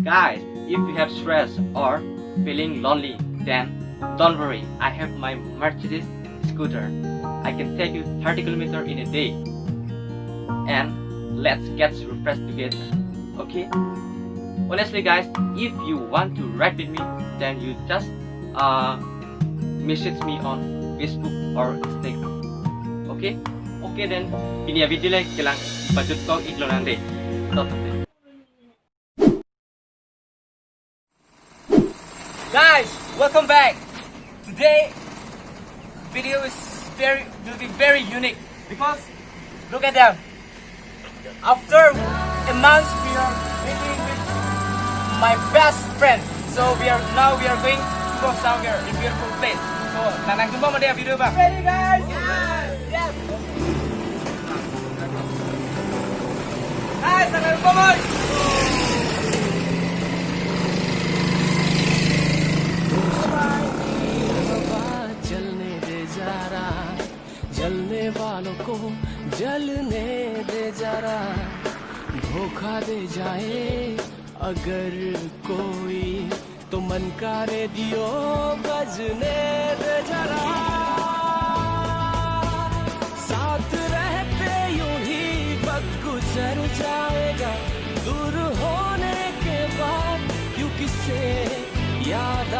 Guys, if you have stress or feeling lonely, then don't worry. I have my Mercedes scooter. I can take you 30 kilometers in a day. And let's get refreshed together. Okay? Honestly guys, if you want to ride with me, then you just message me on Facebook or Instagram. Okay? Okay then, ini ya video lagi kelang budget kau iklan nanti. Guys, welcome back. Today video will be very unique because look at them. After a month we are meeting with my best friend. So we are going to go somewhere in beautiful place. So nanang jumpa mo dia video ba? Ready guys? Yes. Guys, nanang jumpa mo. जलने वालों को जलने दे जरा धोखा दे जाए अगर कोई तो मन का रेडियो बजने दे जरा साथ रहते यूं ही वक्त गुजर जाएगा दूर होने के बाद क्यों किसे याद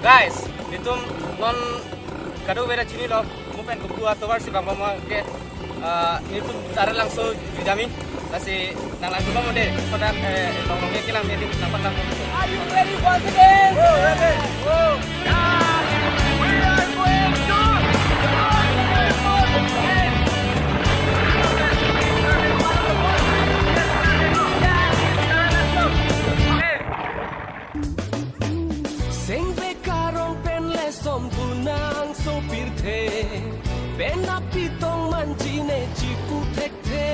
Guys, itu non kado beda sini loh. Mungkin ketua atau si bang mama ke itu cara langsung dijami. Kasi nang langsung mama deh. Pada longnya kilang jadi nampak nang. Are you ready once again? Oh, ready. Oh, guys, we are going to. Som tunang sopir the pena pitong manjine cipu tek the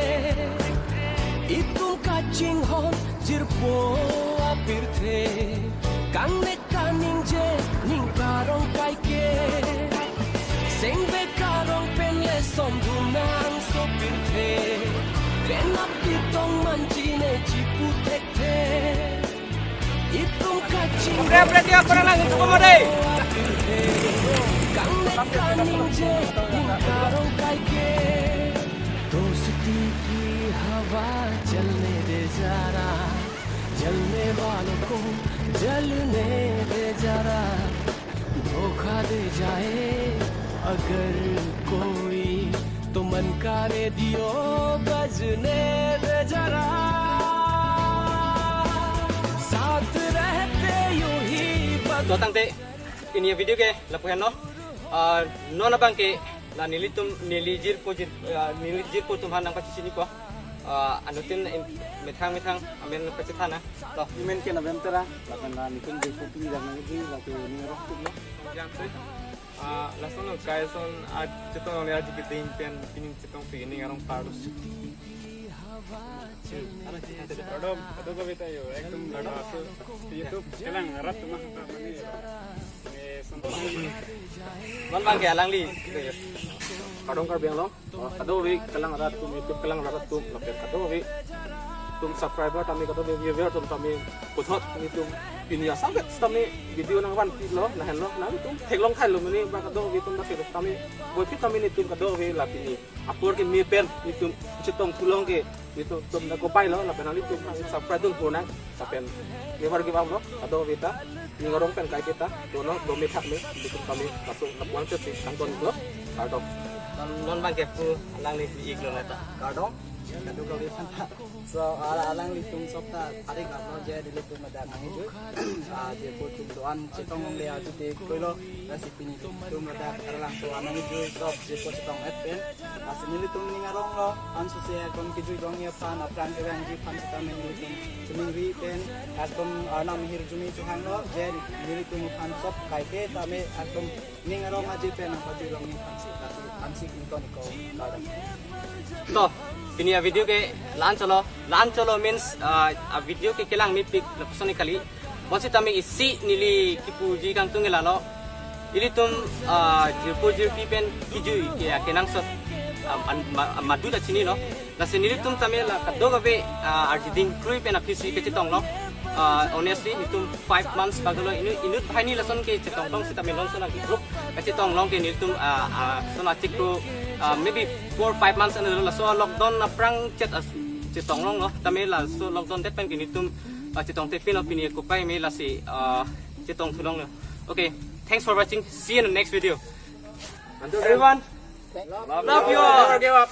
itung kachinghon jirpo apir the kangnek kaning je ning karong kaike sing be karong penle som tunang sopir the pena pitong manjine cipu tek the itung kachinghon Berarti apa orang lagi coba deh. दोस्ती की हवा चलने दे जरा जलने वालों को जलने दे जरा धोखा दे जाए अगर कोई तो मन का रेडियो बजने दे जरा साथ रहते यूं ही Totang te ini video ke lapu henlo. Nona bangke la Neli jirpo tum hanang paci sini ko. Anutin metang amen paci thana. To imen ke November lakan na nikun jirpo pi dan ngi laku ni roh tu lo. Yang tu langsung lo guys on Chetong on aja kita impian pinin Chetong pi ini orang paru. Kado ko beta yo ekdom kado asu YouTube kelang rat mah ta mani non bangke alang li gitu ya. Bajirong Karbi Anglong kado wi kelang rat tu YouTube kelang rat tu lapet kado wi tum subscriber kami kado wi viewer tum kami puthot ni tum dunia sampai kami video nang wan lo nah henlo nang tum theklong khai lo mani ba kado wi tum na fir kami boy fit kami ni tum kado wi lapini upload ke mi pen ni tum Chetong tulong ke itu tum na ko pai lo lapet nang tum subscribe tum punang sapen ni war ki bang lo kado wi ta ni ngorong pen kai kita dono do mi thak me tum kami masuk lapuan ke si kanton lo kado Non bangke pu alang li iklan eta. kado kadu kau lihat so alang litung sopta hari ngapno je di litung ada nangi ju je putum doan Chetong le aju te koilo nasi pini tum ada karang so anangi ju sop je Chetong pen asini litung ningarong lo ansu se kon kiju dong ya pan apran ke rang ji pan kita litung cuming ri pen atom nam hir jumi chuhang lo je litung pan sop kai ke tame atom ningarong aji pen apa ju dong ni pan si kinton ko तो पिनिया वीडियो के लान चलो means video के केलांग मी पिक लपसोनी कली मसी तमी इसी नीली की पूजी कांग तुंगे लालो इली तुम jirpo jirpi pen kiju के केनांग सत मधु दा चिनी लो नसे नीली तुम तमे ला कदो गवे अर्जिदिंग क्रुई पेन अफिसी के Chetong लो honestly ni tum 5 months bagalo inut phani lason ke Chetong tong sita melon sona group ke Chetong long ke ni tum sona chikku maybe 4 5 months and la so lockdown na prang Chetong long no tame la so lockdown det pen ke ni tum Chetong te pin opini ko pai me la si Chetong thulong no okay thanks for watching see you in the next video everyone love you all give up